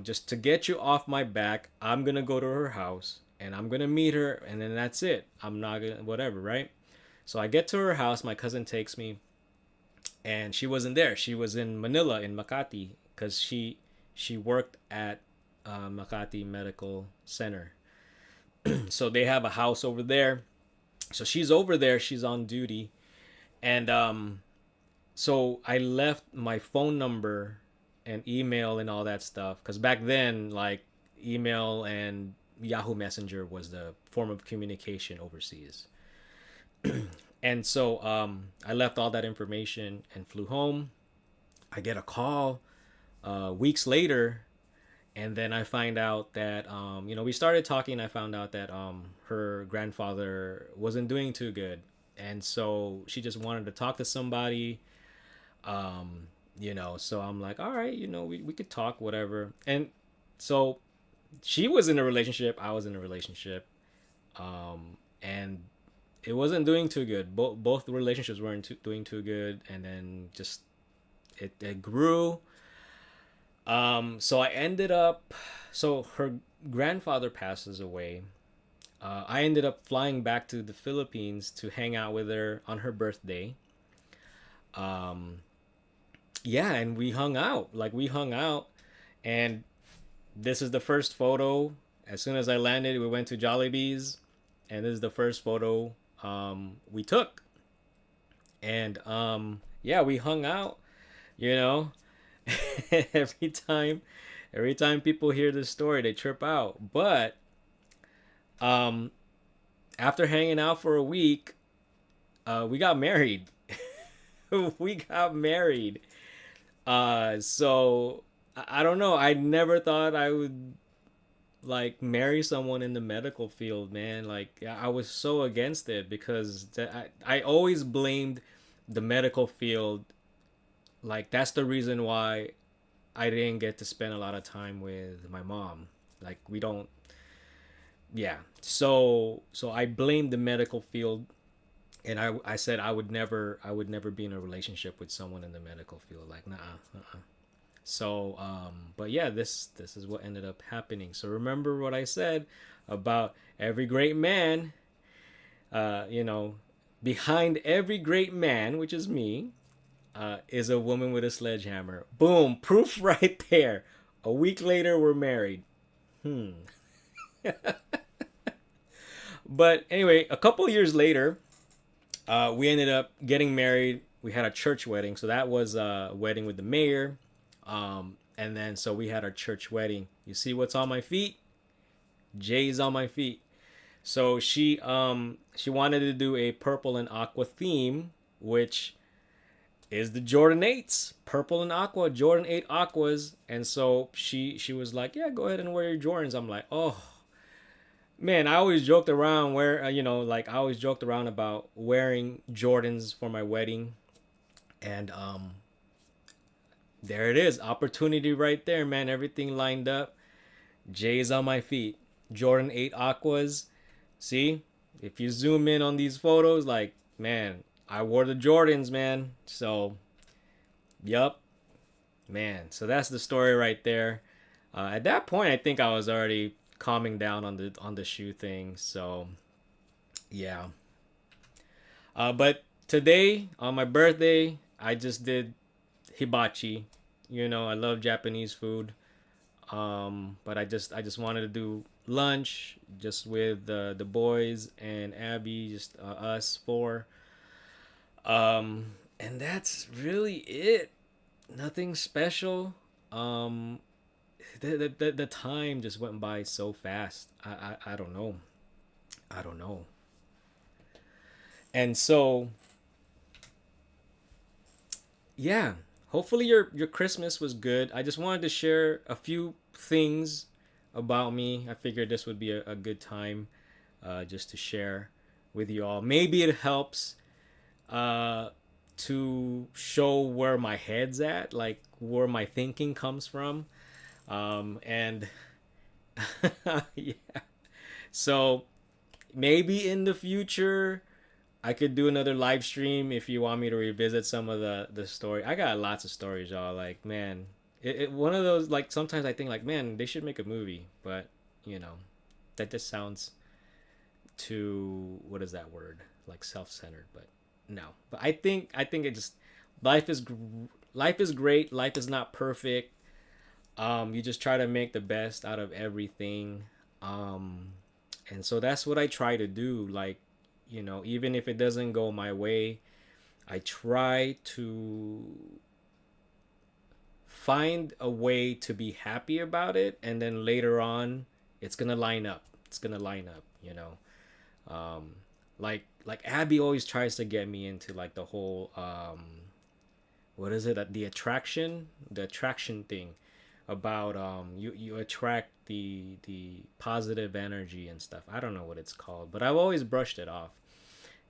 just to get you off my back, I'm gonna go to her house and I'm gonna meet her, and then that's it. I'm not gonna whatever, right? So I get to her house. My cousin takes me, and she wasn't there. She was in Manila, in Makati, because she worked at Makati Medical Center. So they have a house over there. So she's over there. She's on duty, and so I left my phone number and email and all that stuff, because back then, like, email and Yahoo Messenger was the form of communication overseas. And so I left all that information and flew home. I get a call weeks later, and then I find out that we started talking. I found out that her grandfather wasn't doing too good, and so she just wanted to talk to somebody. So I'm like, all right, we could talk, whatever. And so she was in a relationship, I was in a relationship, and it wasn't doing too good. Both relationships weren't doing too good, and then just it grew. So I ended up, so her grandfather passes away. I ended up flying back to the Philippines to hang out with her on her birthday. Um, yeah, and we hung out, and this is the first photo. As soon as I landed, we went to Jollibee's, and this is the first photo we took. And yeah, we hung out. You know, every time, every time people hear this story, they trip out. But um, after hanging out for a week, we got married. We got married. So I don't know. I never thought I would like marry someone in the medical field, man. Like I was so against it because I always blamed the medical field. Like that's the reason why I didn't get to spend a lot of time with my mom. Like we don't, yeah. So I blamed the medical field, and I said I would never be in a relationship with someone in the medical field. Like nah, uh-uh. So but yeah, this is what ended up happening. So remember what I said about every great man, uh, you know, behind every great man, which is me, is a woman with a sledgehammer. Boom, proof right there. A week later, we're married. Hmm. But anyway, a couple years later, we ended up getting married. We had a church wedding, so that was a wedding with the mayor. And then so we had our church wedding. You see what's on my feet? Jay's on my feet. So she wanted to do a purple and aqua theme, which is the Jordan 8s, purple and aqua, Jordan 8 aquas. And so she was like, yeah, go ahead and wear your Jordans. I'm like, oh man, I always joked around like I always joked around about wearing Jordans for my wedding. And there it is, opportunity right there, man. Everything lined up. J's on my feet, Jordan 8 aquas. See, if you zoom in on these photos, like, man, I wore the Jordans, man. So yup, man. So that's the story right there. At that point, I think I was already calming down on the shoe thing. So yeah. But today on my birthday, I just did hibachi. I love Japanese food. But I just wanted to do lunch just with the boys and Abby, just us four. And that's really it. Nothing special. The time just went by so fast. I don't know. I don't know. And so, yeah, hopefully your Christmas was good. I just wanted to share a few things about me. I figured this would be a good time just to share with you all. Maybe it helps uh, to show where my head's at, like where my thinking comes from. And yeah, so maybe in the future I could do another live stream if you want me to revisit some of the story. I got lots of stories, y'all. Like, man, one of those, like, sometimes I think like, man, they should make a movie, but you know, that just sounds too, what is that word? Like self-centered, but no. But I think it just life is life is great. Life is not perfect. You just try to make the best out of everything. Um, and so that's what I try to do. Like, even if it doesn't go my way, I try to find a way to be happy about it, and then later on, it's gonna line up. It's gonna line up. Um, like Abby always tries to get me into like the whole what is it? The attraction thing about you attract the positive energy and stuff. I don't know what it's called, but I've always brushed it off.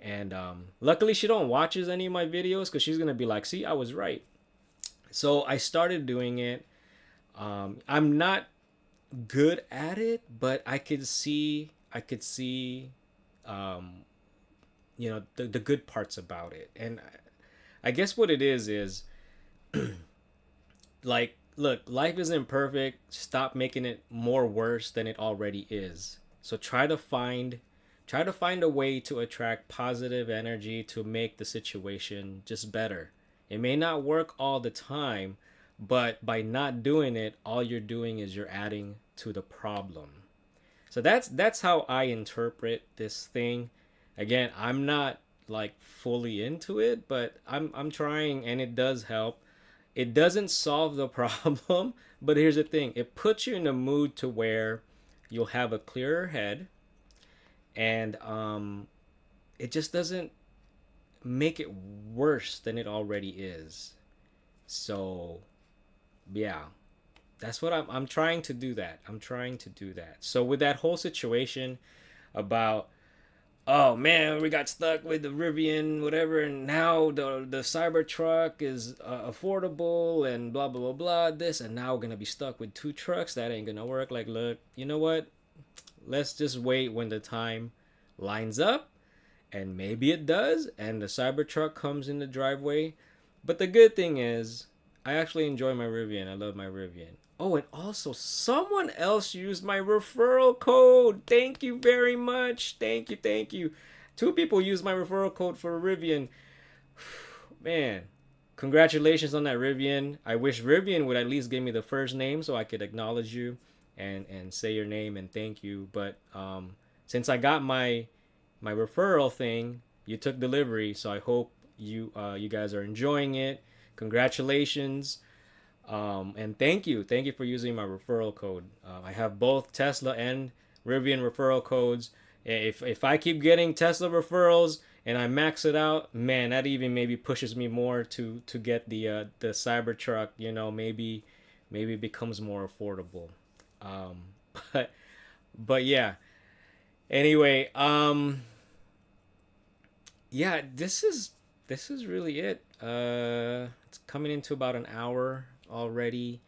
And luckily she don't watches any of my videos because she's gonna be like, see, I was right. So I started doing it. I'm not good at it, but I could see um, the good parts about it. And I guess what it is like, look, life isn't perfect. Stop making it more worse than it already is. So try to find a way to attract positive energy to make the situation just better. It may not work all the time, but by not doing it, all you're doing is you're adding to the problem. So that's how I interpret this thing. Again, I'm not like fully into it, but I'm trying, and it does help. It doesn't solve the problem, but here's the thing. It puts you in a mood to where you'll have a clearer head, and it just doesn't make it worse than it already is. So, yeah, that's what I'm trying to do that. I'm trying to do that. So with that whole situation about, oh man, we got stuck with the Rivian whatever, and now the Cybertruck is affordable and blah blah blah blah this, and now we're gonna be stuck with two trucks. That ain't gonna work. Like, look, you know what? Let's just wait when the time lines up, and maybe it does, and the Cybertruck comes in the driveway. But the good thing is, I actually enjoy my Rivian. I love my Rivian. Oh, and also, someone else used my referral code. Thank you very much. Thank you, thank you. Two people used my referral code for Rivian. Man, congratulations on that, Rivian. I wish Rivian would at least give me the first name so I could acknowledge you and say your name and thank you. But since I got my referral thing, you took delivery, so I hope you guys are enjoying it. Congratulations. And thank you for using my referral code. I have both Tesla and Rivian referral codes. If I keep getting Tesla referrals and I max it out, man, that even maybe pushes me more to get the Cybertruck. Maybe it becomes more affordable. Um, but but yeah. Anyway, yeah, this is really it. It's coming into about an hour already.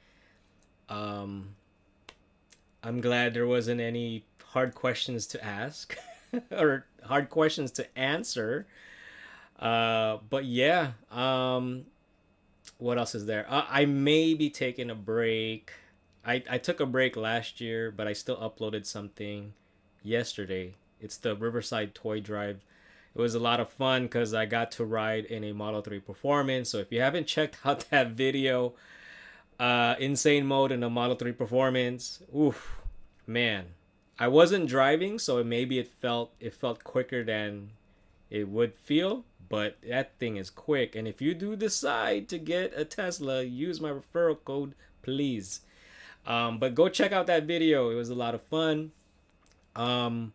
Um, I'm glad there wasn't any hard questions to ask or hard questions to answer. But yeah, what else is there? I may be taking a break. I took a break last year, but I still uploaded something yesterday. It's the Riverside Toy Drive. It was a lot of fun because I got to ride in a Model 3 Performance. So if you haven't checked out that video, insane mode in a Model 3 Performance, oof, man. I wasn't driving, so maybe it felt quicker than it would feel, but that thing is quick. And if you do decide to get a Tesla, use my referral code, please. But go check out that video. It was a lot of fun. Um,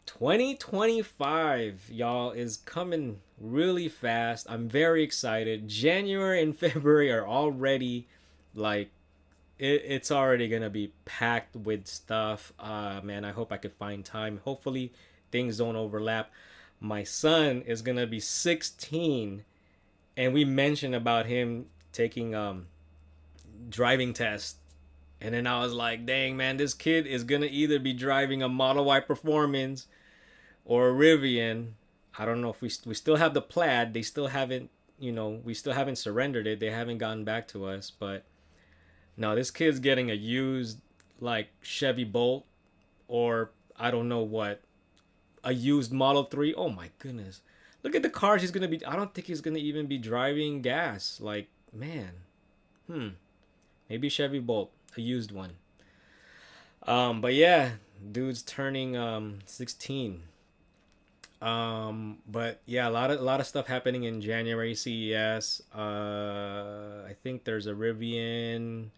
2025, y'all, is coming really fast. I'm very excited. January and February are already like it's already gonna be packed with stuff. Man, I hope I could find time. Hopefully, things don't overlap. My son is gonna be 16, and we mentioned about him taking driving test. And then I was like, dang man, this kid is gonna either be driving a Model Y Performance or a Rivian. I don't know if we still have the Plaid. They still haven't, we still haven't surrendered it. They haven't gotten back to us. But no, this kid's getting a used like Chevy Bolt, or I don't know what, a used Model 3. Oh my goodness. Look at the cars he's going to be. I don't think he's going to even be driving gas. Like, man. Maybe Chevy Bolt, a used one. But yeah, dude's turning 16. But yeah, a lot of stuff happening in January CES. I think there's a Rivian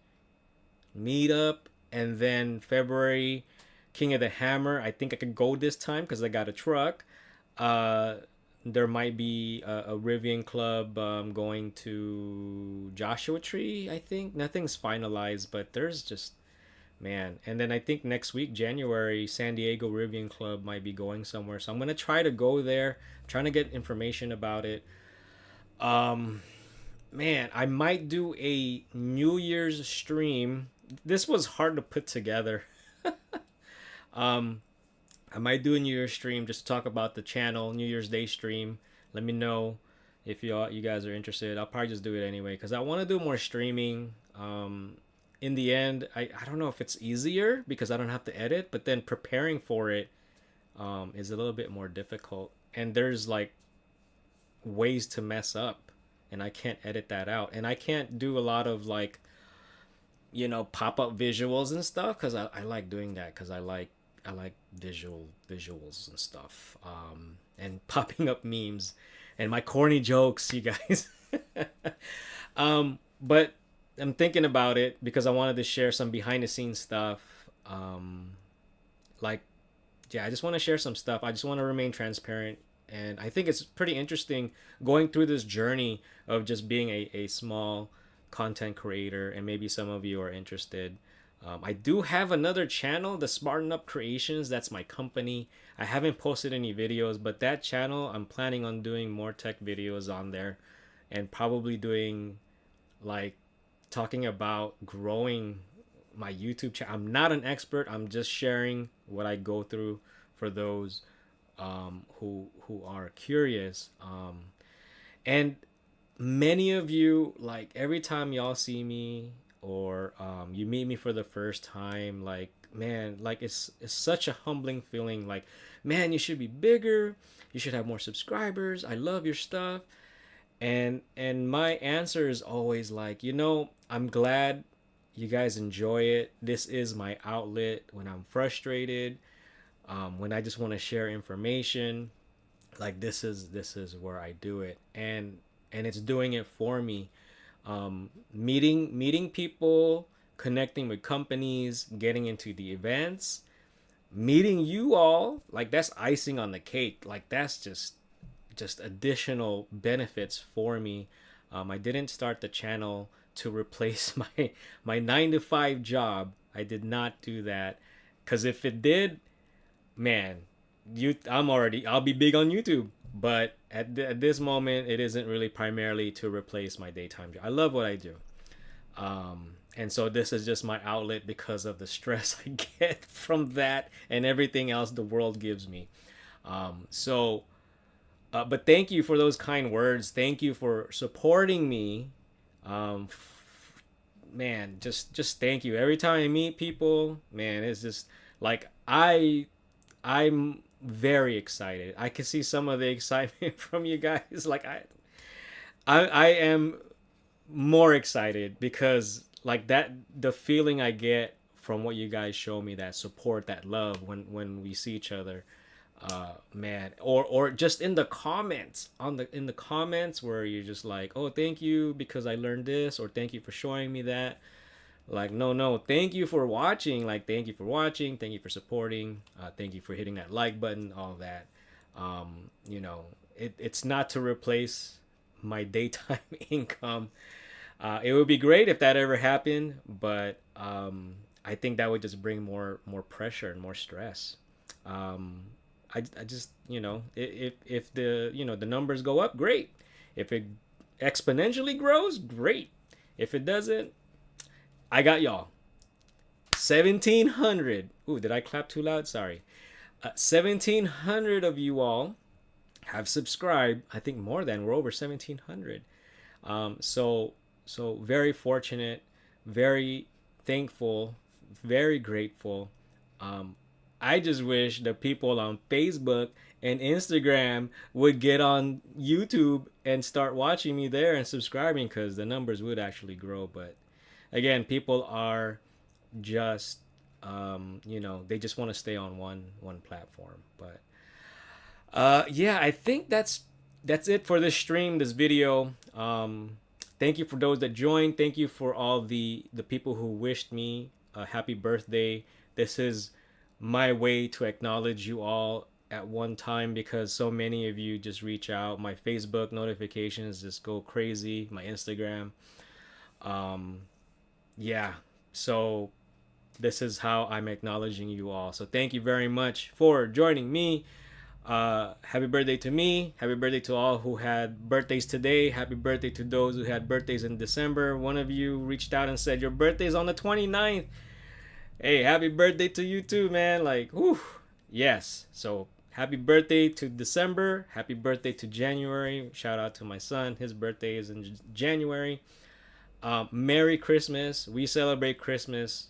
meetup, and then February King of the Hammer. I think I could go this time because I got a truck. There might be a Rivian club going to Joshua Tree. I think nothing's finalized, but there's just man. And then I think next week, January, San Diego Rivian Club might be going somewhere. So I'm gonna try to go there. I'm trying to get information about it. Man, I might do a New Year's stream. This was hard to put together. I might do a New Year's stream just to talk about the channel, New Year's Day stream. Let me know if you guys are interested. I'll probably just do it anyway because I want to do more streaming. In the end, I don't know if it's easier because I don't have to edit, but then preparing for it is a little bit more difficult. And there's like ways to mess up, and I can't edit that out. And I can't do a lot of like, pop-up visuals and stuff because I like doing that because I like visuals and stuff, and popping up memes and my corny jokes, you guys. But I'm thinking about it because I wanted to share some behind the scenes stuff. Like, yeah, I just want to share some stuff. I just want to remain transparent, and I think it's pretty interesting going through this journey of just being a small content creator, and maybe some of you are interested. I do have another channel, the Smarten Up Creations. That's my company. I haven't posted any videos, but that channel, I'm planning on doing more tech videos on there, and probably doing like talking about growing my YouTube channel. I'm not an expert. I'm just sharing what I go through for those who are curious. And many of you, like every time y'all see me or you meet me for the first time, like man, like it's such a humbling feeling. Like, man, you should be bigger. You should have more subscribers. I love your stuff. And my answer is always like, I'm glad you guys enjoy it. This is my outlet when I'm frustrated, when I just want to share information. Like this is where I do it, and it's doing it for me. Meeting people, connecting with companies, getting into the events, meeting you all, like that's icing on the cake. Like that's just additional benefits for me. I didn't start the channel to replace my 9 to 5 job. I did not do that, because if it did, man, I'll be big on YouTube. But at this moment, it isn't really primarily to replace my daytime job. I love what I do. And so this is just my outlet because of the stress I get from that and everything else the world gives me. But thank you for those kind words. Thank you for supporting me. Man, just thank you. Every time I meet people, man, it's just like I'm very excited. I can see some of the excitement from you guys. Like I am more excited because like that, the feeling I get from what you guys show me, that support, that love when we see each other, man, or just in the comments, in the comments where you're just like, oh, thank you because I learned this, or thank you for showing me that. Like, no, thank you for watching. Like, thank you for watching. Thank you for supporting. Thank you for hitting that like button, all that. You know, it's not to replace my daytime income. It would be great if that ever happened, but I think that would just bring more pressure and more stress. Um, I just, if the, the numbers go up, great. If it exponentially grows, great. If it doesn't, I got y'all. 1,700. Ooh, did I clap too loud? Sorry. 1,700 of you all have subscribed. I think more than, we're over 1,700. So very fortunate, very thankful, very grateful. Um, I just wish the people on Facebook and Instagram would get on YouTube and start watching me there and subscribing, because the numbers would actually grow. But again, people are just they just want to stay on one platform. But yeah, I think that's it for this stream, this video. Thank you for those that joined. Thank you for all the people who wished me a happy birthday. This is my way to acknowledge you all at one time, because so many of you just reach out. My Facebook notifications just go crazy, my Instagram. Yeah, so this is how I'm acknowledging you all. So thank you very much for joining me. Happy birthday to me. Happy birthday to all who had birthdays today. Happy birthday to those who had birthdays in December. One of you reached out and said your birthday's on the 29th. Hey, happy birthday to you too, man. Like, whew. Yes. So happy birthday to December. Happy birthday to January. Shout out to my son. His birthday is in January. Merry Christmas. We celebrate Christmas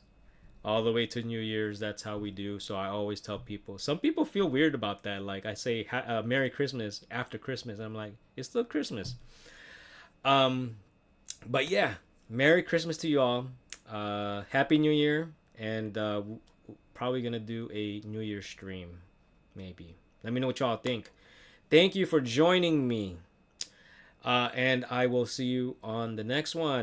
all the way to New Year's. That's how we do. So I always tell people. Some people feel weird about that. Like, I say Merry Christmas after Christmas. I'm like, it's still Christmas. But yeah, Merry Christmas to you all. Happy New Year, and probably gonna do a New Year stream, maybe. Let me know what y'all think. Thank you for joining me, and I will see you on the next one.